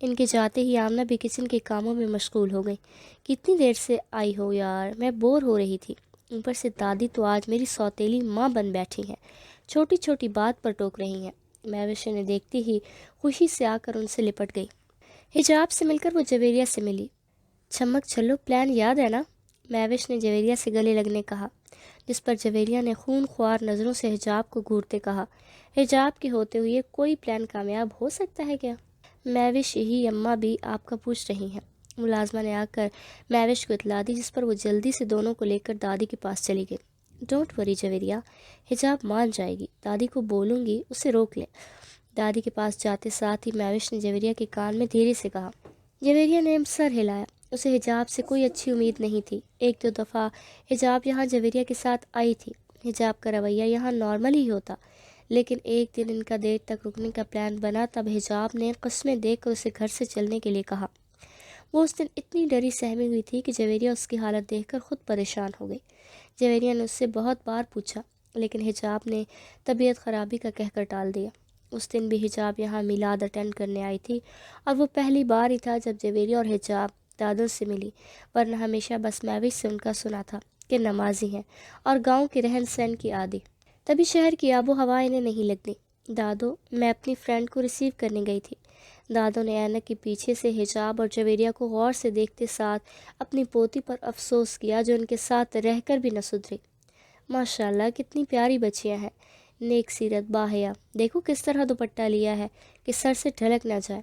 ان کے جاتے ہی آمنہ بھی کچن کے کاموں میں مشغول ہو گئی۔ کتنی دیر سے آئی ہو یار، میں بور ہو رہی تھی۔ اوپر سے دادی تو آج میری سوتیلی ماں بن بیٹھی ہیں، چھوٹی چھوٹی بات پر ٹوک رہی ہیں۔ مہوش نے دیکھتی ہی خوشی سے آ کر ان سے لپٹ گئی۔ حجاب سے مل کر وہ جویریہ سے ملی۔ چھمک چھلو پلان یاد ہے نا؟ مہوش نے جویریہ سے گلے لگنے کہا، جس پر جویریہ نے خون خوار نظروں سے حجاب کو گھورتے کہا، حجاب کے ہوتے ہوئے کوئی پلان کامیاب ہو سکتا ہے کیا؟ مہوش یہی اماں بھی آپ کا پوچھ رہی ہیں۔ ملازمہ نے آ کر مہوش کو اطلاع دی، جس پر وہ جلدی سے دونوں کو لے کر دادی کے پاس چلی گئی۔ ڈونٹ وری جویریہ، حجاب مان جائے گی، دادی کو بولوں گی اسے روک لیں۔ دادی کے پاس جاتے ساتھ ہی مہوش نے جویریہ کے کان میں دھیرے سے کہا۔ جویریہ نے سر ہلایا۔ اسے حجاب سے کوئی اچھی امید نہیں تھی۔ ایک دو دفعہ حجاب یہاں جویریہ کے ساتھ آئی تھی، حجاب کا رویہ یہاں نارمل ہی ہوتا، لیکن ایک دن ان کا دیر تک رکنے کا پلان بنا، تب حجاب نے قسمیں دے کر اسے گھر سے چلنے کے لیے کہا۔ وہ اس دن اتنی ڈری سہمی ہوئی تھی کہ جویریہ اس کی حالت دیکھ کر خود پریشان ہو گئی۔ جویریہ نے اس سے بہت بار پوچھا، لیکن حجاب نے طبیعت خرابی کا کہہ کر ٹال دیا۔ اس دن بھی حجاب یہاں میلاد اٹینڈ کرنے آئی تھی، اور وہ پہلی بار ہی تھا جب جویریہ اور حجاب دادوں سے ملی، ورنہ ہمیشہ بس مہوش سے ان کا سنا تھا کہ نمازی ہیں اور گاؤں کے رہن سہن کی عادی۔ تبھی شہر کی آب و ہوا انہیں نہیں لگتی۔ دادو، میں اپنی فرینڈ کو ریسیو کرنے گئی تھی۔ دادو نے اینک کے پیچھے سے حجاب اور جویریہ کو غور سے دیکھتے ساتھ اپنی پوتی پر افسوس کیا، جو ان کے ساتھ رہ کر بھی نہ سدھری۔ ماشاءاللہ کتنی پیاری بچیاں ہیں، نیک سیرت باحیا، دیکھو کس طرح دوپٹہ لیا ہے کہ سر سے ڈھلک نہ جائے۔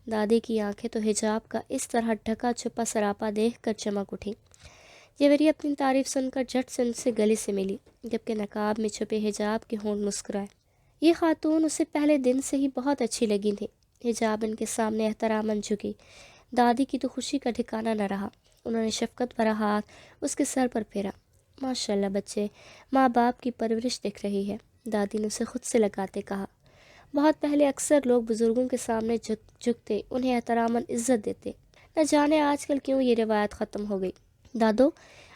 دادی کی آنکھیں تو حجاب کا اس طرح ڈھکا چھپا سراپا دیکھ کر چمک اٹھی۔ جویریہ اپنی تعریف سن کر جھٹ سے ان سے گلے سے ملی، جبکہ نقاب میں چھپے حجاب کے ہونٹ مسکرائے۔ یہ خاتون اسے پہلے دن سے ہی بہت اچھی لگی تھی۔ حجاب ان کے سامنے احتراماً جھکی۔ دادی کی تو خوشی کا ٹھکانہ نہ رہا۔ انہوں نے شفقت بھرا ہاتھ اس کے سر پر پھیرا۔ ماشاءاللہ بچے، ماں باپ کی پرورش دکھ رہی ہے، دادی نے اسے خود سے لگاتے کہا۔ بہت پہلے اکثر لوگ بزرگوں کے سامنے جھکتے، انہیں احتراماً عزت دیتے، نہ جانے آج کل کیوں یہ روایت ختم ہو گئی۔ دادو،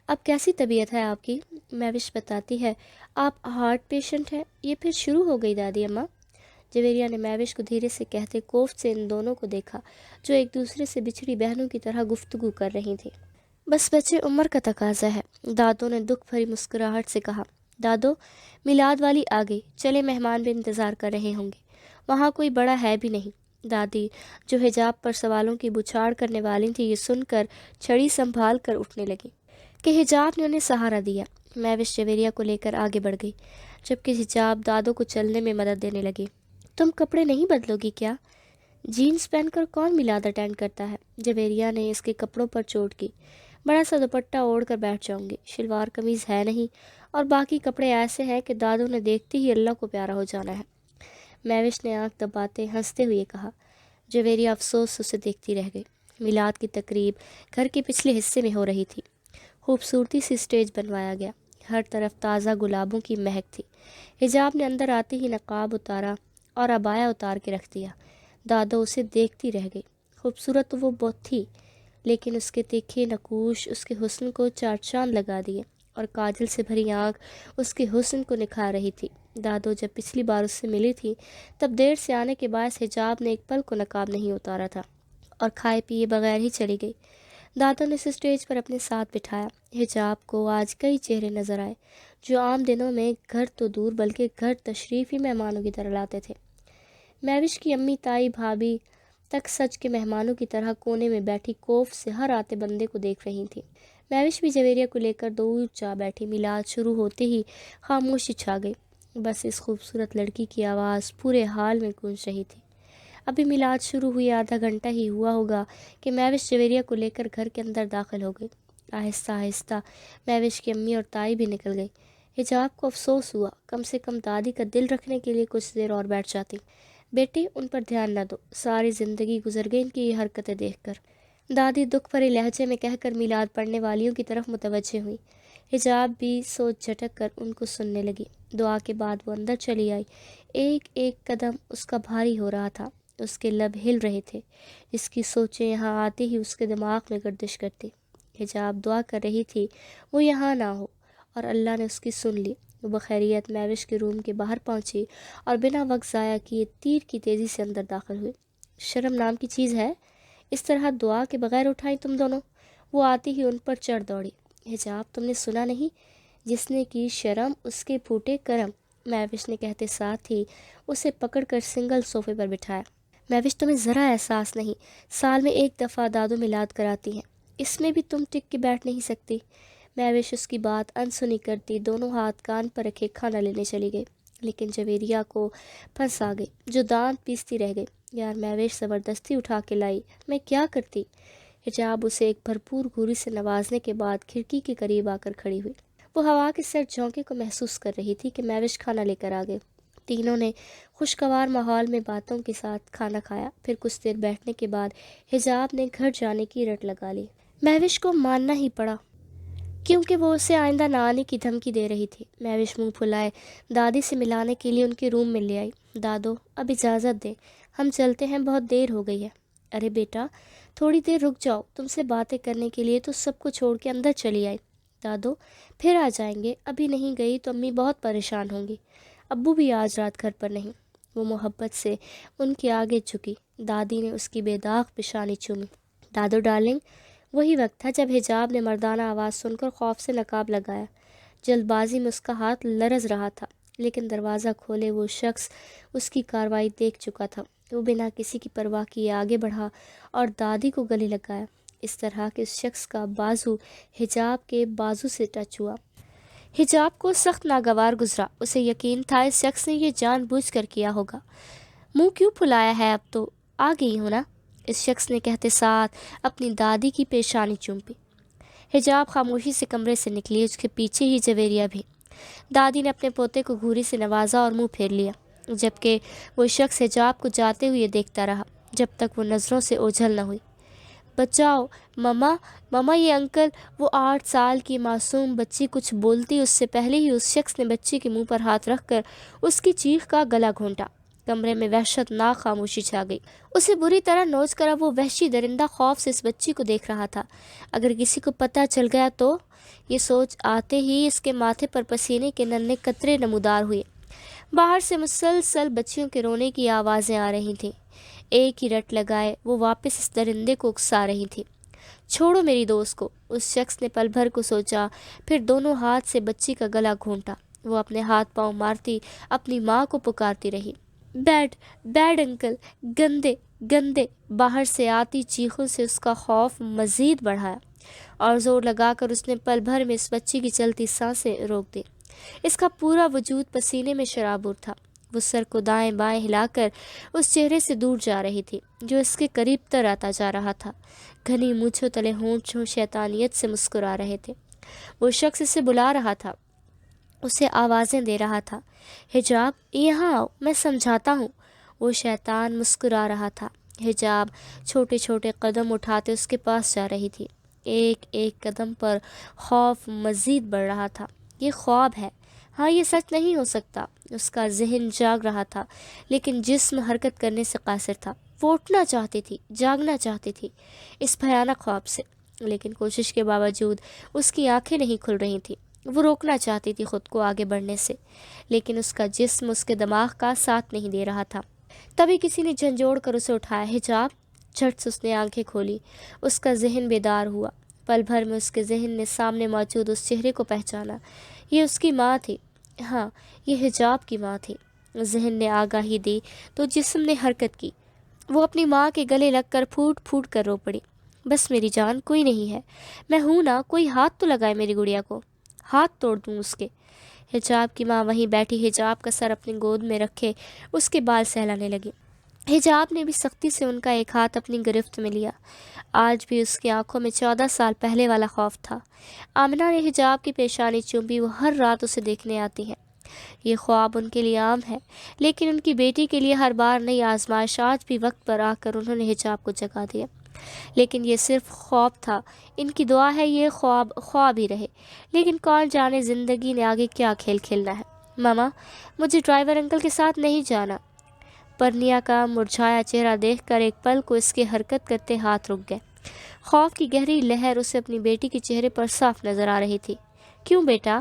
اب کیسی طبیعت ہے آپ کی؟ مہوش بتاتی ہے آپ ہارٹ پیشنٹ ہیں۔ یہ پھر شروع ہو گئی دادی اماں؟ جویریہ نے مہوش کو دھیرے سے کہتے کوفت سے ان دونوں کو دیکھا، جو ایک دوسرے سے بچھڑی بہنوں کی طرح گفتگو کر رہی تھیں۔ بس بچے، عمر کا تقاضا ہے، دادو نے دکھ بھری مسکراہٹ سے کہا۔ دادو، میلاد والی آ گئی، چلے مہمان بھی انتظار کر رہے ہوں گے، وہاں کوئی بڑا ہے بھی نہیں۔ دادی، جو حجاب پر سوالوں کی بچھاڑ کرنے والی تھی، یہ سن کر چھڑی سنبھال کر اٹھنے لگی کہ حجاب نے انہیں سہارا دیا۔ مہوش جویریہ کو لے کر آگے بڑھ گئی، جبکہ حجاب دادو کو چلنے میں مدد دینے لگی۔ تم کپڑے نہیں بدلو گی کیا؟ جینز پہن کر کون میلاد اٹینڈ کرتا ہے؟ جویریہ نے اس کے کپڑوں پر چوٹ کی۔ بڑا سا دوپٹہ اوڑھ کر بیٹھ جاؤں گی، شلوار قمیض ہے نہیں، اور باقی کپڑے ایسے ہیں کہ دادو نے دیکھتے ہی اللہ کو پیارا ہو جانا ہے۔ مہوش نے آنکھ دباتے ہنستے ہوئے کہا۔ جویریہ افسوس سے اسے دیکھتی رہ گئی۔ میلاد کی تقریب گھر کے پچھلے حصے میں ہو رہی تھی۔ خوبصورتی سی اسٹیج بنوایا گیا، ہر طرف تازہ گلابوں کی مہک تھی۔ حجاب نے اندر آتے ہی نقاب اتارا اور عبایا اتار کے رکھ دیا۔ دادو اسے دیکھتی رہ گئی۔ خوبصورت تو وہ بہت تھی، لیکن اس کے تیکھے نقوش اس کے حسن کو چار چاند لگا دیے، اور کاجل سے بھری آنکھ اس کے حسن کو نکھار رہی تھی۔ دادو جب پچھلی بار اس سے ملی تھی، تب دیر سے آنے کے باعث حجاب نے ایک پل کو نقاب نہیں اتارا تھا اور کھائے پیے بغیر ہی چلی گئی۔ دادو نے اسے اسٹیج پر اپنے ساتھ بٹھایا۔ حجاب کو آج کئی چہرے نظر آئے، جو عام دنوں میں گھر تو دور بلکہ گھر تشریف ہی مہمانوں کی طرح لاتے تھے۔ مہوش کی امی، تائی، بھابھی تک سج کے مہمانوں کی طرح کونے میں بیٹھی کوف سے ہر آتے بندے کو دیکھ رہی تھی۔ مہوش بھی جویریہ کو لے کر دور جا بیٹھی۔ میلاد شروع ہوتے ہی خاموشی چھا گئی، بس اس خوبصورت لڑکی کی آواز پورے حال میں گونج رہی تھی۔ ابھی میلاد شروع ہوئی آدھا گھنٹہ ہی ہوا ہوگا کہ مہوش جویریہ کو لے کر گھر کے اندر داخل ہو گئی۔ آہستہ آہستہ مہوش کی امی اور تائی بھی نکل گئی۔ حجاب کو افسوس ہوا، کم سے کم دادی کا دل رکھنے کے لیے کچھ دیر اور بیٹھ جاتی۔ بیٹی، ان پر دھیان نہ دو، ساری زندگی گزر گئی ان کی یہ حرکتیں دیکھ کر، دادی دکھ بھرے لہجے میں کہہ کر میلاد پڑھنے والیوں کی طرف متوجہ ہوئی۔ حجاب بھی سوچ جھٹک کر ان کو سننے لگی۔ دعا کے بعد وہ اندر چلی آئی۔ ایک ایک قدم اس کا بھاری ہو رہا تھا، اس کے لب ہل رہے تھے، جس کی سوچیں یہاں آتے ہی اس کے دماغ میں گردش کرتی۔ حجاب دعا کر رہی تھی وہ یہاں نہ ہو، اور اللہ نے اس کی سن لی۔ وہ بخیریت مہوش کے روم کے باہر پہنچی اور بنا وقت ضائع کیے تیر کی تیزی سے اندر داخل ہوئی۔ شرم نام کی چیز ہے؟ اس طرح دعا کے بغیر اٹھائیں تم دونوں؟ وہ آتی ہی ان پر چڑھ دوڑی۔ حجاب تم نے سنا نہیں؟ جس نے کی شرم اس کے پھوٹے کرم، مہوش نے کہتے ساتھ ہی اسے پکڑ کر سنگل صوفے پر بٹھایا۔ مہوش تمہیں ذرا احساس نہیں، سال میں ایک دفعہ دادو میلاد کراتی ہیں، اس میں بھی تم ٹک کے بیٹھ نہیں سکتی۔ مہوش اس کی بات انسنی کرتی دونوں ہاتھ کان پر رکھے کھانا لینے چلی گئی، لیکن جویریہ کو پھنس آ گئی جو دانت پیستی رہ گئی۔ یار مہوش زبردستی اٹھا کے لائی، میں کیا کرتی؟ حجاب اسے ایک بھرپور گھوری سے نوازنے کے بعد کھڑکی کے قریب آ کر کھڑی ہوئی۔ وہ ہوا کے سرد جھونکے کو محسوس کر رہی تھی کہ مہوش کھانا لے کر آ گئے۔ تینوں نے خوشگوار ماحول میں باتوں کے ساتھ کھانا کھایا۔ پھر کچھ دیر بیٹھنے کے بعد حجاب نے گھر جانے کی رٹ لگا لی۔ مہوش کو ماننا ہی پڑا کیونکہ وہ اسے آئندہ نہ آنے کی دھمکی دے رہی تھی۔ مہوش منہ پھلائے دادی سے ملانے کے لیے ان کے روم میں لے آئی۔ دادو اب اجازت دیں، ہم چلتے ہیں، بہت دیر ہو گئی ہے۔ ارے بیٹا تھوڑی دیر رک جاؤ، تم سے باتیں کرنے کے لیے تو سب کو چھوڑ کے اندر چلی آئی۔ دادو پھر آ جائیں گے، ابھی نہیں گئی تو امی بہت پریشان ہوں گی، ابو بھی آج رات گھر پر نہیں۔ وہ محبت سے ان کے آگے جھکی۔ دادی نے اس کی بے داغ پیشانی چومی۔ دادو ڈارلنگ، وہی وقت تھا جب حجاب نے مردانہ آواز سن کر خوف سے نقاب لگایا۔ جلد بازی میں اس کا ہاتھ لرز رہا تھا، لیکن دروازہ کھولے وہ شخص اس کی کارروائی دیکھ چکا تھا۔ وہ بنا کسی کی پرواہ کیے آگے بڑھا اور دادی کو گلے لگایا، اس طرح کہ اس شخص کا بازو حجاب کے بازو سے ٹچ ہوا۔ حجاب کو سخت ناگوار گزرا، اسے یقین تھا اس شخص نے یہ جان بوجھ کر کیا ہوگا۔ منہ کیوں پھلایا ہے، اب تو آ گئی ہو نا، اس شخص نے کہتے ساتھ اپنی دادی کی پیشانی چومی۔ حجاب خاموشی سے کمرے سے نکلی، اس کے پیچھے ہی جویریہ بھی۔ دادی نے اپنے پوتے کو گھوری سے نوازا اور منہ پھیر لیا، جبکہ وہ شخص حجاب کو جاتے ہوئے دیکھتا رہا جب تک وہ نظروں سے اوجھل نہ ہوئی۔ بچاؤ مما، مما یہ انکل، وہ 8 سال کی معصوم بچی کچھ بولتی اس سے پہلے ہی اس شخص نے بچی کے منہ پر ہاتھ رکھ کر اس کی چیخ کا گلا گھونٹا۔ کمرے میں وحشت ناک خاموشی چھا گئی۔ اسے بری طرح نوچ کر اب وہ وحشی درندہ خوف سے اس بچی کو دیکھ رہا تھا۔ اگر کسی کو پتہ چل گیا تو؟ یہ سوچ آتے ہی اس کے ماتھے پر پسینے کے ننھے قطرے نمودار ہوئے۔ باہر سے مسلسل بچیوں کے رونے کی آوازیں آ رہی تھیں۔ ایک ہی رٹ لگائے وہ واپس اس درندے کو اکسا رہی تھی۔ چھوڑو میری دوست کو، اس شخص نے پل بھر کو سوچا، پھر دونوں ہاتھ سے بچی کا گلا گھونٹا۔ وہ اپنے ہاتھ پاؤں مارتی اپنی ماں کو پکارتی رہی۔ بیڈ بیڈ انکل، گندے گندے۔ باہر سے آتی چیخوں سے اس کا خوف مزید بڑھایا اور زور لگا کر اس نے پل بھر میں اس بچی کی چلتی سانسیں روک دی۔ اس کا پورا وجود پسینے میں شرابور تھا۔ وہ سر کو دائیں بائیں ہلا کر اس چہرے سے دور جا رہی تھی جو اس کے قریب تر آتا جا رہا تھا۔ گھنی مونچھوں تلے ہونٹ شیطانیت سے مسکرا رہے تھے۔ وہ شخص اسے بلا رہا تھا، اسے آوازیں دے رہا تھا۔ حجاب یہاں آؤ، میں سمجھاتا ہوں۔ وہ شیطان مسکرا رہا تھا۔ حجاب چھوٹے چھوٹے قدم اٹھاتے اس کے پاس جا رہی تھی۔ ایک ایک قدم پر خوف مزید بڑھ رہا تھا۔ یہ خواب ہے، ہاں یہ سچ نہیں ہو سکتا۔ اس کا ذہن جاگ رہا تھا لیکن جسم حرکت کرنے سے قاصر تھا۔ وہ اٹھنا چاہتی تھی، جاگنا چاہتی تھی اس بھیانک خواب سے، لیکن کوشش کے باوجود اس کی آنکھیں نہیں کھل رہی تھیں۔ وہ روکنا چاہتی تھی خود کو آگے بڑھنے سے، لیکن اس کا جسم اس کے دماغ کا ساتھ نہیں دے رہا تھا۔ تبھی کسی نے جھنجھوڑ کر اسے اٹھایا۔ حجاب، جھٹ سے اس نے آنکھیں کھولی۔ اس کا ذہن بیدار ہوا۔ پل بھر میں اس کے ذہن نے سامنے موجود اس چہرے کو پہچانا۔ یہ اس کی ماں تھی، ہاں یہ حجاب کی ماں تھی۔ ذہن نے آگاہی دی تو جسم نے حرکت کی۔ وہ اپنی ماں کے گلے لگ کر پھوٹ پھوٹ کر رو پڑی۔ بس میری جان، کوئی نہیں ہے، میں ہوں نا، کوئی ہاتھ تو لگائے میری گڑیا کو، ہاتھ توڑ دوں اس کے۔ حجاب کی ماں وہیں بیٹھی حجاب کا سر اپنی گود میں رکھے اس کے بال سہلانے لگی۔ حجاب نے بھی سختی سے ان کا ایک ہاتھ اپنی گرفت میں لیا۔ آج بھی اس کی آنکھوں میں 14 سال پہلے والا خوف تھا۔ آمنہ نے حجاب کی پیشانی چومی، وہ ہر رات اسے دیکھنے آتی ہیں۔ یہ خواب ان کے لیے عام ہے، لیکن ان کی بیٹی کے لیے ہر بار نئی آزمائش۔ آج بھی وقت پر آ کر انہوں نے حجاب کو جگا دیا، لیکن یہ صرف خواب تھا۔ ان کی دعا ہے یہ خواب خواب ہی رہے، لیکن کون جانے زندگی نے آگے کیا کھیل کھیلنا ہے۔ ماما، مجھے ڈرائیور انکل کے ساتھ نہیں جانا۔ پرنیا کا مرجھایا چہرہ دیکھ کر ایک پل کو اس کے حرکت کرتے ہاتھ رک گئے۔ خوف کی گہری لہر اسے اپنی بیٹی کے چہرے پر صاف نظر آ رہی تھی۔ کیوں بیٹا؟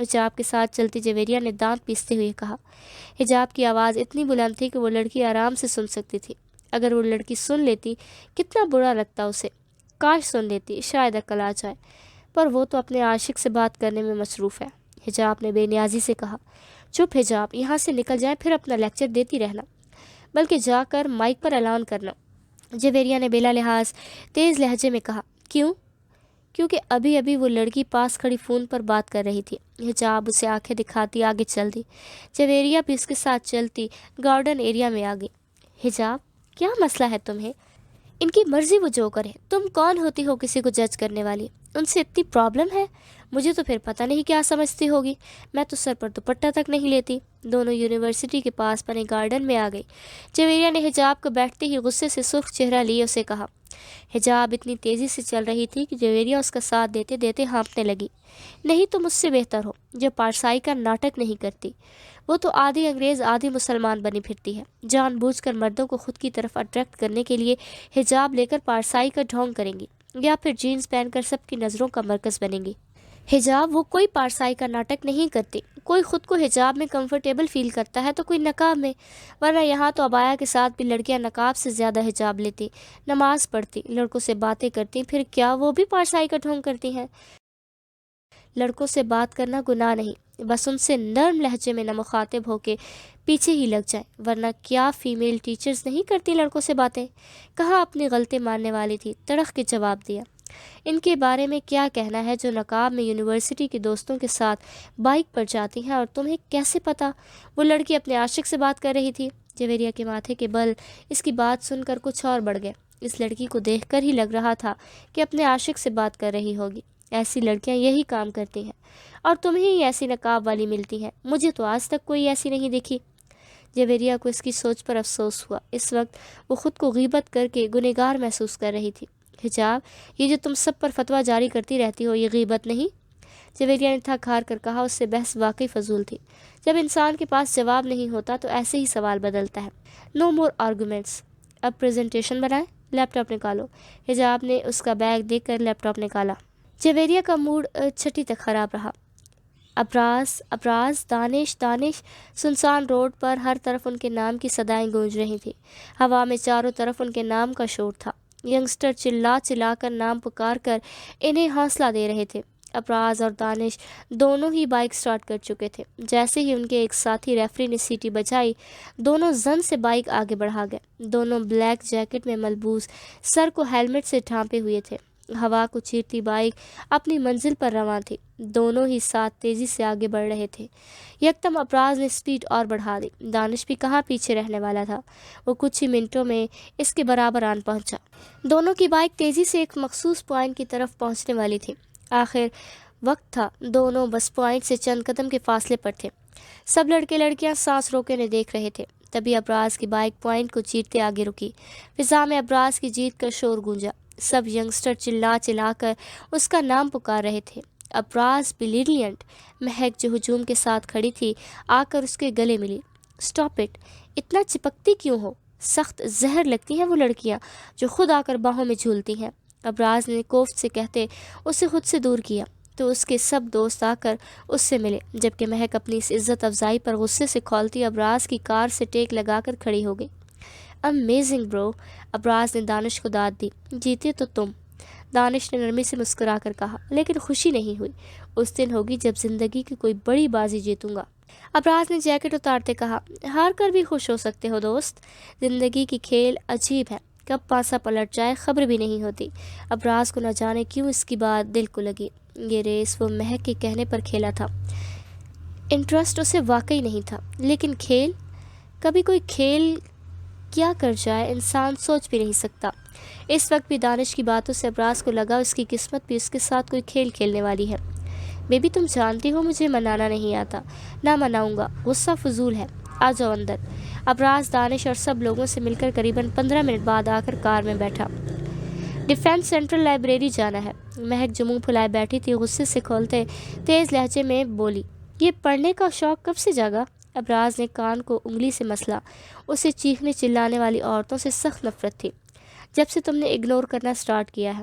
حجاب کے ساتھ چلتی جویریہ نے دانت پیستے ہوئے کہا۔ حجاب کی آواز اتنی بلند تھی کہ وہ لڑکی آرام سے سن سکتی تھی۔ اگر وہ لڑکی سن لیتی کتنا برا لگتا اسے۔ کاش سن لیتی، شاید عقل آ جائے، پر وہ تو اپنے عاشق سے بات کرنے میں مصروف ہے۔ حجاب نے بے نیازی سے کہا۔ چپ حجاب، یہاں سے نکل جائیں پھر اپنا لیکچر دیتی رہنا، بلکہ جا کر مائک پر اعلان کرنا، جویریہ نے بلا لحاظ تیز لہجے میں کہا۔ کیوں؟ کیونکہ ابھی ابھی وہ لڑکی پاس کھڑی فون پر بات کر رہی تھی۔ حجاب اسے آنکھیں دکھاتی آگے چل دی۔ جویریہ بھی اس کے ساتھ چلتی گارڈن ایریا میں آ گئی۔ حجاب، کیا مسئلہ ہے تمہیں؟ ان کی مرضی وہ جو کرے، تم کون ہوتی ہو کسی کو جج کرنے والی؟ ان سے اتنی پرابلم ہے؟ مجھے تو پھر پتہ نہیں کیا سمجھتی ہوگی، میں تو سر پر دوپٹہ تک نہیں لیتی۔ دونوں یونیورسٹی کے پاس بنے گارڈن میں آ گئی۔ جویریہ نے حجاب کو بیٹھتے ہی غصے سے سرخ چہرہ لیے اسے کہا۔ حجاب اتنی تیزی سے چل رہی تھی کہ جویریہ اس کا ساتھ دیتے دیتے ہانپنے لگی۔ نہیں تو مجھ سے بہتر ہو جو پارسائی کا ناٹک نہیں کرتی۔ وہ تو آدھی انگریز آدھی مسلمان بنی پھرتی ہے، جان بوجھ کر مردوں کو خود کی طرف اٹریکٹ کرنے کے لیے حجاب لے کر پارسائی کا ڈھونگ کریں گی، یا پھر جینز پہن کر سب کی نظروں کا مرکز بنیں گی۔ حجاب، وہ کوئی پارسائی کا ناٹک نہیں کرتی۔ کوئی خود کو حجاب میں کمفرٹیبل فیل کرتا ہے تو کوئی نقاب میں، ورنہ یہاں تو عبایا کے ساتھ بھی لڑکیاں نقاب سے زیادہ حجاب لیتی، نماز پڑھتی، لڑکوں سے باتیں کرتی، پھر کیا وہ بھی پارسائی کا ڈھونگ کرتی ہیں؟ لڑکوں سے بات کرنا گناہ نہیں، بس ان سے نرم لہجے میں نہ مخاطب ہو کے پیچھے ہی لگ جائیں، ورنہ کیا فیمیل ٹیچرز نہیں کرتی لڑکوں سے باتیں؟ کہاں اپنی غلطی ماننے والی تھی، تڑخ کے جواب دیا۔ ان کے بارے میں کیا کہنا ہے جو نقاب میں یونیورسٹی کے دوستوں کے ساتھ بائک پر جاتی ہیں، اور تمہیں کیسے پتا وہ لڑکی اپنے عاشق سے بات کر رہی تھی؟ جویریہ کے ماتھے کے بل اس کی بات سن کر کچھ اور بڑھ گئے۔ اس لڑکی کو دیکھ کر ہی لگ رہا تھا کہ اپنے عاشق سے بات کر رہی ہوگی۔ ایسی لڑکیاں یہی کام کرتی ہیں، اور تمہیں ہی ایسی نقاب والی ملتی ہیں، مجھے تو آج تک کوئی ایسی نہیں دیکھی۔ جویریہ کو اس کی سوچ پر افسوس ہوا۔ اس وقت وہ خود کو غیبت کر کے گنہگار محسوس کر رہی تھی۔ حجاب، یہ جو تم سب پر فتویٰ جاری کرتی رہتی ہو، یہ غیبت نہیں؟ جویریہ نے تھک ہار کر کہا۔ اس سے بحث واقعی فضول تھی۔ جب انسان کے پاس جواب نہیں ہوتا تو ایسے ہی سوال بدلتا ہے۔ نو مور آرگومنٹس، اب پریزنٹیشن بنائیں، لیپ ٹاپ نکالو۔ حجاب نے اس کا بیگ دیکھ کر لیپ ٹاپ نکالا۔ جویریہ کا موڈ چھٹی تک خراب رہا۔ ابراز، ابراز، دانش، دانش، سنسان روڈ پر ہر طرف ان کے نام کی صدائیں گونج رہی تھیں۔ ہوا میں چاروں طرف ان کے نام کا شور تھا۔ ینگسٹر چلا چلا کر نام پکار کر انہیں حوصلہ دے رہے تھے۔ ابراز اور دانش دونوں ہی بائک سٹارٹ کر چکے تھے۔ جیسے ہی ان کے ایک ساتھی ریفری نے سیٹی بجائی، دونوں زن سے بائک آگے بڑھا گئے۔ دونوں بلیک جیکٹ میں ملبوس، سر کو ہیلمٹ سے ڈھانپے ہوئے تھے۔ ہوا کو چیرتی بائک اپنی منزل پر رواں تھی۔ دونوں ہی ساتھ تیزی سے آگے بڑھ رہے تھے۔ یکدم ابراز نے سپیڈ اور بڑھا دی۔ دانش بھی کہاں پیچھے رہنے والا تھا، وہ کچھ ہی منٹوں میں اس کے برابر آن پہنچا۔ دونوں کی بائک تیزی سے ایک مخصوص پوائنٹ کی طرف پہنچنے والی تھی۔ آخر وقت تھا، دونوں بس پوائنٹ سے چند قدم کے فاصلے پر تھے۔ سب لڑکے لڑکیاں سانس روکے انہیں دیکھ رہے تھے۔ تبھی ابراز کی بائک پوائنٹ کو چیرتے آگے رکی۔ فضا میں ابراز کی جیت کا شور گونجا۔ سب ینگسٹر چلا چلا کر اس کا نام پکار رہے تھے۔ ابراز بریلینٹ۔ مہک جو ہجوم کے ساتھ کھڑی تھی آ کر اس کے گلے ملی۔ اسٹاپ اٹ، اتنا چپکتی کیوں ہو؟ سخت زہر لگتی ہیں وہ لڑکیاں جو خود آ کر باہوں میں جھولتی ہیں۔ ابراز نے کوفت سے کہتے اسے خود سے دور کیا تو اس کے سب دوست آ کر اس سے ملے، جبکہ مہک اپنی اس عزت افزائی پر غصے سے کھولتی ابراز کی کار سے ٹیک لگا کر کھڑی ہو گئی۔ امیزنگ برو، ابراز نے دانش کو داد دی۔ جیتے تو تم، دانش نے نرمی سے مسکرا کر کہا، لیکن خوشی نہیں ہوئی۔ اس دن ہوگی جب زندگی کی کوئی بڑی بازی جیتوں گا۔ ابراز نے جیکٹ اتارتے کہا، ہار کر بھی خوش ہو سکتے ہو دوست، زندگی کی کھیل عجیب ہے، کب پاسا پلٹ جائے خبر بھی نہیں ہوتی۔ ابراز کو نہ جانے کیوں اس کی بات دل کو لگی۔ یہ ریس وہ مہک کے کہنے پر کھیلا تھا، انٹرسٹ اسے واقعی نہیں تھا، لیکن کھیل، کبھی کوئی کھیل کیا کر جائے انسان سوچ بھی نہیں سکتا۔ اس وقت بھی دانش کی باتوں سے ابراز کو لگا اس کی قسمت بھی اس کے ساتھ کوئی کھیل کھیلنے والی ہے۔ بیبی تم جانتی ہو مجھے منانا نہیں آتا، نہ مناؤں گا، غصہ فضول ہے، آ جاؤ اندر۔ ابراز دانش اور سب لوگوں سے مل کر قریباً 15 منٹ بعد آ کر کار میں بیٹھا۔ ڈیفینس سینٹرل لائبریری جانا ہے۔ مہک جو منہ پھلائے بیٹھی تھی غصے سے کھولتے تیز لہجے میں بولی، یہ پڑھنے کا شوق کب سے جاگا؟ ابراز نے کان کو انگلی سے مسلا۔ اسے چیخنے چلانے والی عورتوں سے سخت نفرت تھی۔ جب سے تم نے اگنور کرنا سٹارٹ کیا ہے،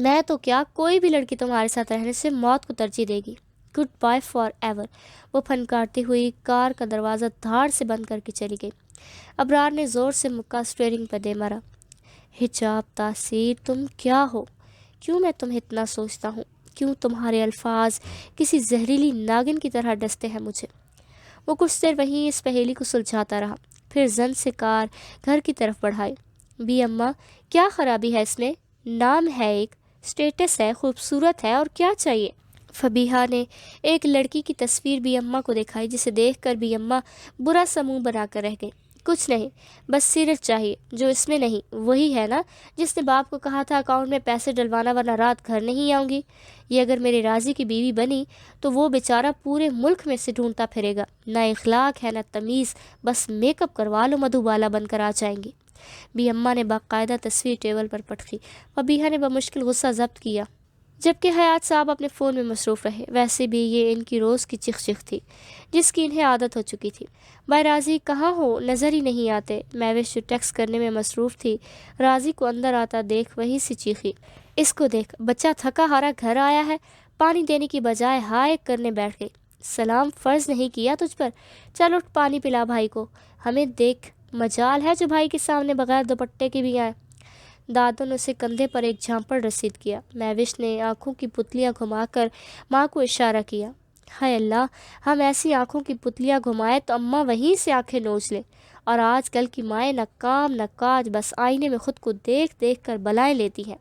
میں تو کیا، کوئی بھی لڑکی تمہارے ساتھ رہنے سے موت کو ترجیح دے گی۔ Good by for ever. وہ پھنکارتی ہوئی کار کا دروازہ دھاڑ سے بند کر کے چلی گئی۔ ابرار نے زور سے مکہ اسٹیئرنگ پر دے مارا۔ حجاب تاثیر، تم کیا ہو؟ کیوں میں تمہیں اتنا سوچتا ہوں؟ کیوں تمہارے الفاظ کسی زہریلی ناگن کی طرح ڈستے ہیں مجھے؟ وہ کچھ دیر وہیں اس پہیلی کو سلجھاتا رہا، پھر زن سے کار گھر کی طرف بڑھائی۔ بی اماں، کیا خرابی ہے اس میں؟ نام ہے ایک، اسٹیٹس ہے، خوبصورت ہے، اور کیا چاہیے؟ فبیہا نے ایک لڑکی کی تصویر بی اماں کو دکھائی، جسے دیکھ کر بی اماں برا سا منہ بنا کر رہ گئی۔ کچھ نہیں، بس سیرت چاہیے، جو اس میں نہیں۔ وہی ہے نا جس نے باپ کو کہا تھا اکاؤنٹ میں پیسے ڈلوانا ورنہ رات گھر نہیں آؤں گی۔ یہ اگر میرے راضی کی بیوی بنی تو وہ بیچارہ پورے ملک میں سے ڈھونڈتا پھرے گا۔ نہ اخلاق ہے نہ تمیز، بس میک اپ کروا لو مدھو بالا بن کر آ جائیں گی۔ بی اماں نے باقاعدہ تصویر ٹیبل پر پٹکی۔ فبیہا نے بمشکل غصہ ضبط کیا، جبکہ حیات صاحب اپنے فون میں مصروف رہے۔ ویسے بھی یہ ان کی روز کی چیخ چیخ تھی، جس کی انہیں عادت ہو چکی تھی۔ بھائی راضی کہاں ہو؟ نظر ہی نہیں آتے۔ مہوش جو ٹیکس کرنے میں مصروف تھی، راضی کو اندر آتا دیکھ وہیں سے چیخی، اس کو دیکھ، بچہ تھکا ہارا گھر آیا ہے۔ پانی دینے کی بجائے ہائے کرنے بیٹھ گئی۔ سلام فرض نہیں کیا تجھ پر؟ چل اٹھ پانی پلا بھائی کو۔ ہمیں دیکھ، مجال ہے جو بھائی کے سامنے بغیر دوپٹے کے بھی آئے۔ دادوں نے اسے کندھے پر ایک جھانپڑ رسید کیا۔ مہوش نے آنکھوں کی پتلیاں گھما کر ماں کو اشارہ کیا۔ ہائے اللہ، ہم ایسی آنکھوں کی پتلیاں گھمائے تو اماں وہیں سے آنکھیں نوچ لیں۔ اور آج کل کی مائیں نہ کام نہ کاج، بس آئینے میں خود کو دیکھ دیکھ کر بلائیں لیتی ہیں۔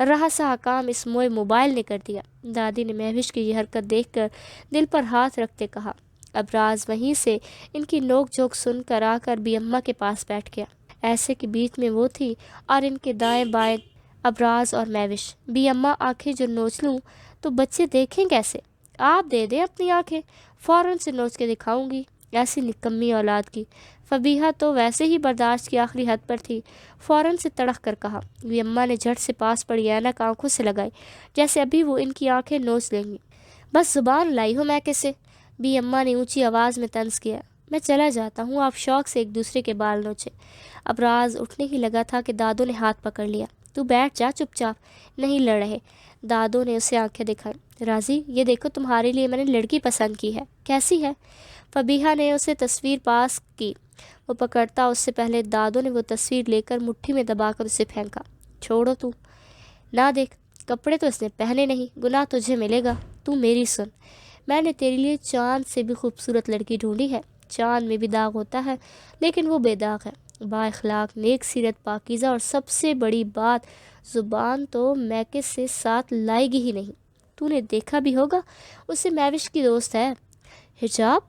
رہا سہا کام اس موئے موبائل نے کر دیا۔ دادی نے مہوش کی یہ حرکت دیکھ کر دل پر ہاتھ رکھتے کہا۔ ابراز وہیں سے ان کی نوک جھوک سن کر آ کر بی اماں کے پاس بیٹھ گیا۔ ایسے کہ بیچ میں وہ تھی اور ان کے دائیں بائیں ابراز اور مہوش۔ بی اماں، آنکھیں جو نوچ لوں تو بچے دیکھیں کیسے؟ آپ دے دیں اپنی آنکھیں، فوراً سے نوچ کے دکھاؤں گی، ایسی نکمی اولاد کی۔ فبیہا تو ویسے ہی برداشت کی آخری حد پر تھی، فوراً سے تڑک کر کہا۔ بی اماں نے جھٹ سے پاس پڑی اینک آنکھوں سے لگائی، جیسے ابھی وہ ان کی آنکھیں نوچ لیں گی۔ بس زبان لائی ہو میں کیسے؟ بی اماں نے اونچی آواز میں طنز کیا۔ میں چلا جاتا ہوں، آپ شوق سے ایک دوسرے کے بال نوچے۔ ابراز اٹھنے ہی لگا تھا کہ دادوں نے ہاتھ پکڑ لیا۔ تو بیٹھ جا چپ چاپ، نہیں لڑ رہے۔ دادوں نے اسے آنکھیں دکھائیں۔ راضی، یہ دیکھو تمہارے لیے میں نے لڑکی پسند کی ہے، کیسی ہے؟ فبیہا نے اسے تصویر پاس کی۔ وہ پکڑتا اس سے پہلے دادوں نے وہ تصویر لے کر مٹھی میں دبا کر اسے پھینکا۔ چھوڑو تو، نہ دیکھ، کپڑے تو اس نے پہنے نہیں، گناہ تجھے ملے گا۔ تو میری سن، میں نے تیرے لیے چاند سے بھی خوبصورت لڑکی ڈھونڈی ہے۔ چاند میں بھی داغ ہوتا ہے، لیکن وہ بے داغ ہے، با اخلاق، نیک سیرت، پاکیزہ، اور سب سے بڑی بات، زبان تو میکے سے ساتھ لائے گی ہی نہیں۔ تو نے دیکھا بھی ہوگا، اسے مہوش کی دوست ہے۔ حجاب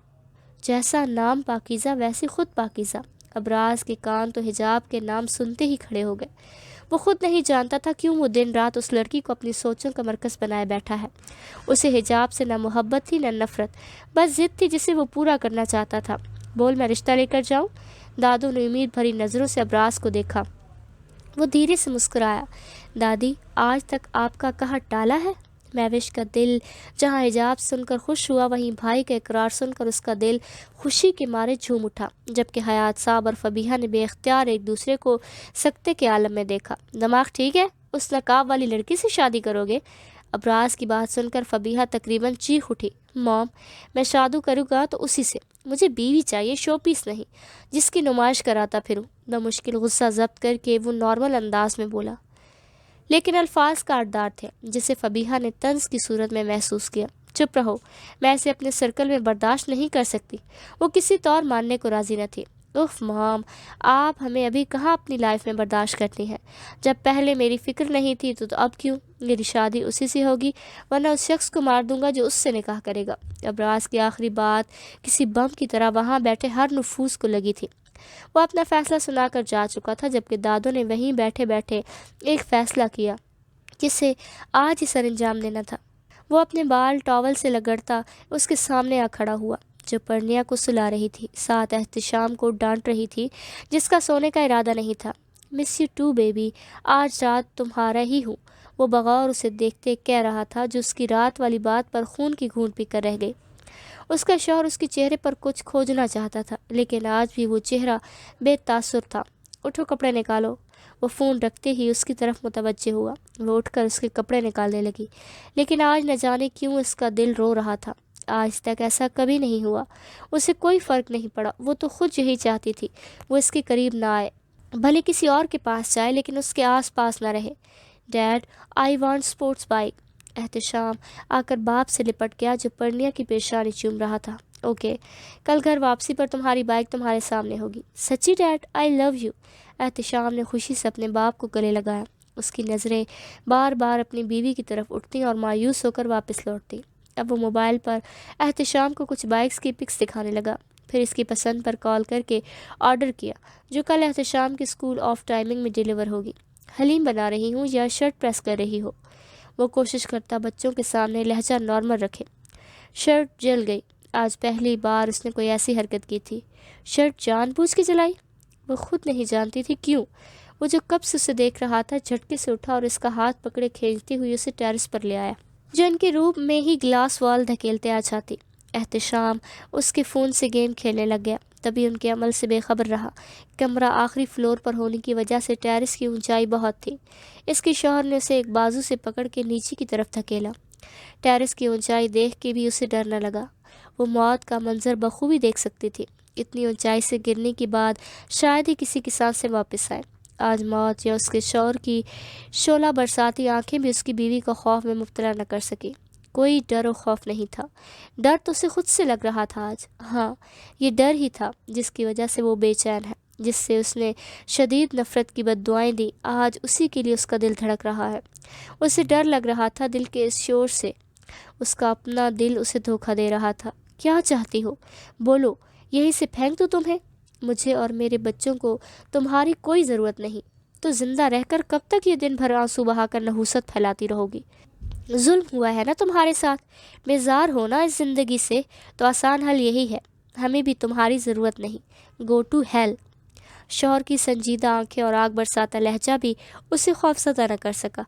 جیسا نام پاکیزہ ویسے خود پاکیزہ۔ ابراز کے کان تو حجاب کے نام سنتے ہی کھڑے ہو گئے۔ وہ خود نہیں جانتا تھا کیوں وہ دن رات اس لڑکی کو اپنی سوچوں کا مرکز بنائے بیٹھا ہے۔ اسے حجاب سے نہ محبت تھی نہ نفرت، بس ضد تھی جسے وہ پورا کرنا چاہتا تھا۔ بول، میں رشتہ لے کر جاؤں؟ دادوں نے امید بھری نظروں سے ابراز کو دیکھا۔ وہ دھیرے سے مسکرایا۔ دادی، آج تک آپ کا کہا ٹالا ہے؟ مہوش کا دل جہاں حجاب سن کر خوش ہوا، وہیں بھائی کا اقرار سن کر اس کا دل خوشی کے مارے جھوم اٹھا، جبکہ حیات صاحب اور فبیہا نے بے اختیار ایک دوسرے کو سکتے کے عالم میں دیکھا۔ دماغ ٹھیک ہے؟ اس نقاب والی لڑکی سے شادی کرو گے؟ ابراز کی بات سن کر فبیہا تقریباً چیخ اٹھی۔ موم، میں شادو کروں گا تو اسی سے، مجھے بیوی چاہیے، شو پیس نہیں، جس کی نمائش کراتا پھروں۔ بمشکل غصہ ضبط کر کے وہ نارمل انداز میں بولا، لیکن الفاظ کاٹدار تھے، جسے فبیہا نے طنز کی صورت میں محسوس کیا۔ چپ رہو، میں اسے اپنے سرکل میں برداشت نہیں کر سکتی۔ وہ کسی طور ماننے کو راضی نہ تھی۔ اف مام، آپ ہمیں ابھی کہاں اپنی لائف میں برداشت کرتی ہیں؟ جب پہلے میری فکر نہیں تھی تو اب کیوں؟ میری شادی اسی سے ہوگی، ورنہ اس شخص کو مار دوں گا جو اس سے نکاح کرے گا۔ ابراز کی آخری بات کسی بم کی طرح وہاں بیٹھے ہر نفوس کو لگی تھی۔ وہ اپنا فیصلہ سنا کر جا چکا تھا، جبکہ دادوں نے وہیں بیٹھے بیٹھے ایک فیصلہ کیا جسے آج ہی سر انجام دینا تھا۔ وہ اپنے بال ٹاول سے لگڑتا اس کے سامنے آ کھڑا ہوا، جو پرنیا کو سلا رہی تھی، ساتھ احتشام کو ڈانٹ رہی تھی جس کا سونے کا ارادہ نہیں تھا۔ مس یو ٹو بیبی، آج رات تمہارا ہی ہوں، وہ بغور اسے دیکھتے کہہ رہا تھا، جو اس کی رات والی بات پر خون کی گھونٹ پی کر رہ گئی۔ اس کا شوہر اس کے چہرے پر کچھ کھوجنا چاہتا تھا، لیکن آج بھی وہ چہرہ بے تاثر تھا۔ اٹھو، کپڑے نکالو۔ وہ فون رکھتے ہی اس کی طرف متوجہ ہوا۔ وہ اٹھ کر اس کے کپڑے نکالنے لگی، لیکن آج نہ جانے کیوں اس کا دل رو رہا تھا۔ آج تک ایسا کبھی نہیں ہوا۔ اسے کوئی فرق نہیں پڑا، وہ تو خود یہی چاہتی تھی وہ اس کے قریب نہ آئے، بھلے کسی اور کے پاس جائے لیکن اس کے آس پاس نہ رہے۔ Dad, I want sports bike. Ehtisham آ کر باپ سے لپٹ گیا جو پرنیا کی پیشانی چوم رہا تھا۔ اوکے، کل گھر واپسی پر تمہاری بائک تمہارے سامنے ہوگی۔ سچی dad, I love you. Ehtisham نے خوشی سے اپنے باپ کو گلے لگایا۔ اس کی نظریں بار بار اپنی بیوی کی طرف اٹھتیں اور مایوس ہو کر واپس لوٹتیں۔ اب وہ موبائل پر احتشام کو کچھ بائکس کی پکس دکھانے لگا، پھر اس کی پسند پر کال کر کے آرڈر کیا جو کل احتشام کے اسکول آف ٹائمنگ میں ڈیلیور ہوگی۔ حلیم بنا رہی ہوں یا شرٹ پریس کر رہی ہو؟ وہ کوشش کرتا بچوں کے سامنے لہجہ نارمل رکھے۔ شرٹ جل گئی۔ آج پہلی بار اس نے کوئی ایسی حرکت کی تھی۔ شرٹ جان بوجھ کے جلائی؟ وہ خود نہیں جانتی تھی کیوں۔ وہ جو کب سے اسے دیکھ رہا تھا جھٹکے سے اٹھا اور اس کا ہاتھ پکڑے کھینچتی ہوئی اسے ٹیرس پر لے آیا، جو ان کے روم میں ہی گلاس وال دھکیلتے آ جاتی۔ احتشام اس کے فون سے گیم کھیلنے لگ گیا، تبھی ان کے عمل سے بے خبر رہا۔ کمرہ آخری فلور پر ہونے کی وجہ سے ٹیرس کی اونچائی بہت تھی۔ اس کے شوہر نے اسے ایک بازو سے پکڑ کے نیچے کی طرف دھکیلا۔ ٹیرس کی اونچائی دیکھ کے بھی اسے ڈر نہ لگا۔ وہ موت کا منظر بخوبی دیکھ سکتی تھی۔ اتنی اونچائی سے گرنے کے بعد شاید ہی کسی کے ساتھ سے واپس آئے۔ آج موت یا اس کے شوہر کی شعلہ برساتی آنکھیں بھی اس کی بیوی کو خوف میں مبتلا نہ کر سکی۔ کوئی ڈر و خوف نہیں تھا، ڈر تو اسے خود سے لگ رہا تھا آج۔ ہاں، یہ ڈر ہی تھا جس کی وجہ سے وہ بے چین ہے، جس سے اس نے شدید نفرت کی بد دعائیں دی۔ آج اسی کے لیے اس کا دل دھڑک رہا ہے۔ اسے ڈر لگ رہا تھا دل کے اس شور سے۔ اس کا اپنا دل اسے دھوکہ دے رہا تھا۔ کیا چاہتی ہو؟ بولو، یہیں سے پھینک دو تمہیں؟ مجھے اور میرے بچوں کو تمہاری کوئی ضرورت نہیں، تو زندہ رہ کر کب تک یہ دن بھر آنسو بہا کر نحوست پھیلاتی رہو گی؟ ظلم ہوا ہے نا تمہارے ساتھ، بیزار ہونا اس زندگی سے، تو آسان حل یہی ہے، ہمیں بھی تمہاری ضرورت نہیں، گو ٹو ہیل۔ شوہر کی سنجیدہ آنکھیں اور آگ برساتا لہجہ بھی اسے خوفزدہ نہ کر سکا۔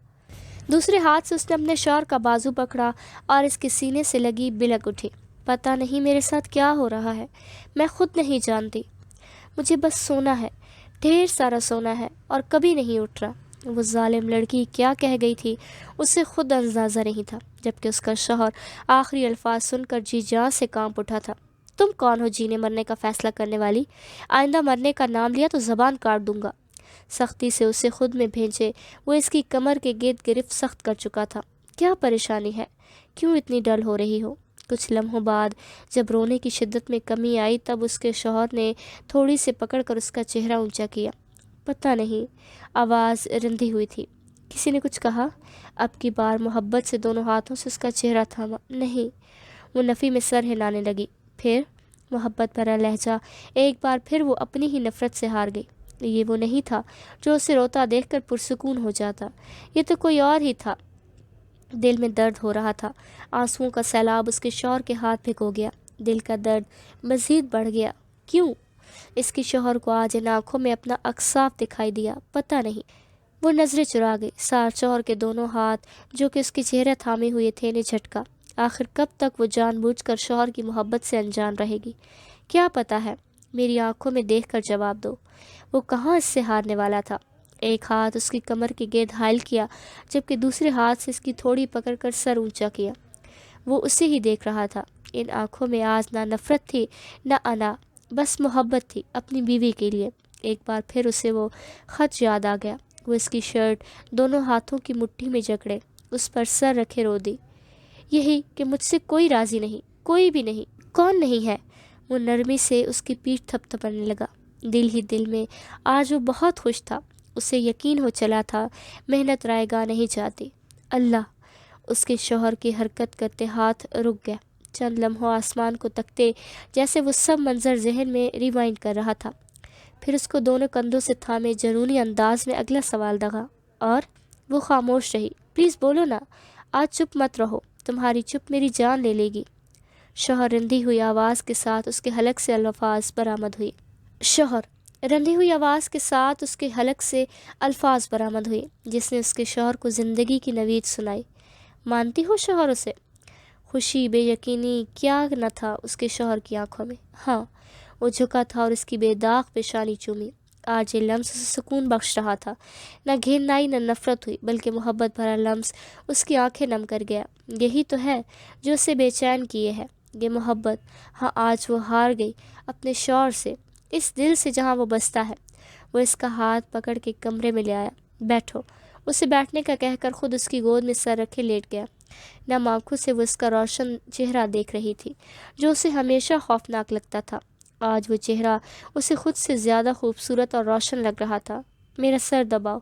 دوسرے ہاتھ سے اس نے اپنے شوہر کا بازو پکڑا اور اس کے سینے سے لگی بلک اٹھی۔ پتہ نہیں میرے ساتھ کیا ہو رہا ہے، میں خود نہیں جانتی۔ مجھے بس سونا ہے، ڈھیر سارا سونا ہے، اور کبھی نہیں اٹھ رہا۔ وہ ظالم لڑکی کیا کہہ گئی تھی اسے خود اندازہ نہیں تھا، جبکہ اس کا شوہر آخری الفاظ سن کر جی جان سے کانپ اٹھا تھا۔ تم کون ہو جینے مرنے کا فیصلہ کرنے والی؟ آئندہ مرنے کا نام لیا تو زبان کاٹ دوں گا۔ سختی سے اسے خود میں بھیجے وہ اس کی کمر کے گرد گرفت سخت کر چکا تھا۔ کیا پریشانی ہے؟ کیوں اتنی ڈل ہو رہی ہو؟ کچھ لمحوں بعد جب رونے کی شدت میں کمی آئی تب اس کے شوہر نے تھوڑی سے پکڑ کر اس کا چہرہ اونچا کیا۔ پتہ نہیں، آواز رندھی ہوئی تھی۔ کسی نے کچھ کہا؟ اب کی بار محبت سے دونوں ہاتھوں سے اس کا چہرہ تھاما۔ نہیں۔ وہ نفی میں سر ہلانے لگی۔ پھر محبت بھرا لہجہ ایک بار پھر وہ اپنی ہی نفرت سے ہار گئی۔ یہ وہ نہیں تھا جو اسے روتا دیکھ کر پرسکون ہو جاتا، یہ تو کوئی اور ہی تھا۔ دل میں درد ہو رہا تھا، آنسوؤں کا سیلاب اس کے شوہر کے ہاتھ بھگو گیا۔ دل کا درد مزید بڑھ گیا۔ کیوں؟ اس کے شوہر کو آج ان آنکھوں میں اپنا عکس صاف دکھائی دیا۔ پتہ نہیں۔ وہ نظریں چرا گئی۔ سار شوہر کے دونوں ہاتھ جو کہ اس کے چہرے تھامے ہوئے تھے نے جھٹکا۔ آخر کب تک وہ جان بوجھ کر شوہر کی محبت سے انجان رہے گی؟ کیا پتہ ہے، میری آنکھوں میں دیکھ کر جواب دو۔ وہ کہاں اس سے ہارنے والا تھا۔ ایک ہاتھ اس کی کمر کے گرد حائل کیا جبکہ دوسرے ہاتھ سے اس کی تھوڑی پکڑ کر سر اونچا کیا۔ وہ اسے ہی دیکھ رہا تھا۔ ان آنکھوں میں آج نہ نفرت تھی نہ انا، بس محبت تھی اپنی بیوی کے لیے۔ ایک بار پھر اسے وہ خط یاد آ گیا۔ وہ اس کی شرٹ دونوں ہاتھوں کی مٹھی میں جکڑے اس پر سر رکھے رو دی۔ یہی کہ مجھ سے کوئی راضی نہیں، کوئی بھی نہیں۔ کون نہیں ہے؟ وہ نرمی سے اس کی پیٹھ تھپ تھپانے لگا۔ دل ہی دل میں آج وہ بہت خوش تھا۔ اسے یقین ہو چلا تھا محنت رائے گاہ نہیں جاتی۔ اللہ! اس کے شوہر کی حرکت کرتے ہاتھ رک گیا۔ چند لمحوں آسمان کو تکتے جیسے وہ سب منظر ذہن میں ریوائنڈ کر رہا تھا، پھر اس کو دونوں کندھوں سے تھامے جنونی انداز میں اگلا سوال دگا، اور وہ خاموش رہی۔ پلیز بولو نا، آج چپ مت رہو، تمہاری چپ میری جان لے گی۔ شوہر رندھی ہوئی آواز کے ساتھ اس کے حلق سے الفاظ برآمد ہوئی۔ شوہر رندھی ہوئی آواز کے ساتھ اس کے حلق سے الفاظ برآمد ہوئی جس نے اس کے شوہر کو زندگی کی نوید سنائی۔ مانتی ہو شوہر اسے؟ خوشی، بے یقینی کیا نہ تھا اس کے شوہر کی آنکھوں میں۔ ہاں، وہ جھکا تھا اور اس کی بے داغ پیشانی چومی۔ آج یہ لمس اسے سکون بخش رہا تھا۔ نہ گھن آئی نہ نفرت ہوئی، بلکہ محبت بھرا لمس اس کی آنکھیں نم کر گیا۔ یہی تو ہے جو اسے بے چین کیے ہے، یہ محبت۔ ہاں، آج وہ ہار گئی اپنے شوہر سے، اس دل سے جہاں وہ بستا ہے۔ وہ اس کا ہاتھ پکڑ کے کمرے میں لے آیا۔ بیٹھو، اسے بیٹھنے کا کہہ کر خود اس کی گود میں سر رکھے لیٹ گیا۔ نم آنکھوں سے وہ اس کا روشن چہرہ دیکھ رہی تھی، جو اسے ہمیشہ خوفناک لگتا تھا۔ آج وہ چہرہ اسے خود سے زیادہ خوبصورت اور روشن لگ رہا تھا۔ میرا سر دباؤ،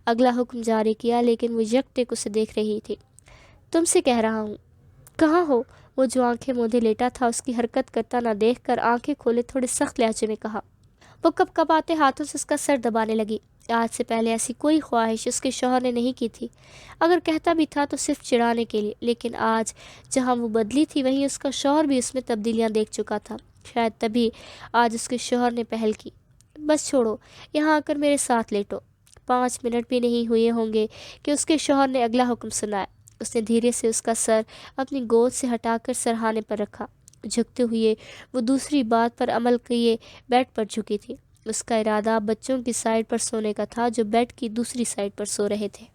اگلا حکم جاری کیا، لیکن وہ یکٹک اسے دیکھ رہی تھی۔ تم سے کہہ رہا ہوں، کہاں ہو؟ وہ جو آنکھیں موندے لیٹا تھا اس کی حرکت کرتا نہ دیکھ کر آنکھیں کھولے تھوڑے سخت لہجے میں کہا۔ وہ کب کب آتے ہاتھوں سے اس کا سر دبانے لگی۔ آج سے پہلے ایسی کوئی خواہش اس کے شوہر نے نہیں کی تھی، اگر کہتا بھی تھا تو صرف چڑھانے کے لیے، لیکن آج جہاں وہ بدلی تھی وہیں اس کا شوہر بھی اس میں تبدیلیاں دیکھ چکا تھا۔ شاید تبھی آج اس کے شوہر نے پہل کی۔ بس چھوڑو، یہاں آ کر میرے ساتھ لیٹو۔ 5 منٹ بھی نہیں ہوئے ہوں گے کہ اس کے شوہر نے اگلا حکم سنایا۔ اس نے دھیرے سے اس کا سر اپنی گود سے ہٹا کر سرہانے پر رکھا۔ جھکتے ہوئے وہ دوسری بات پر عمل کیے بیڈ پر جھکی تھی۔ اس کا ارادہ بچوں کی سائڈ پر سونے کا تھا، جو بیڈ کی دوسری سائڈ پر سو رہے تھے۔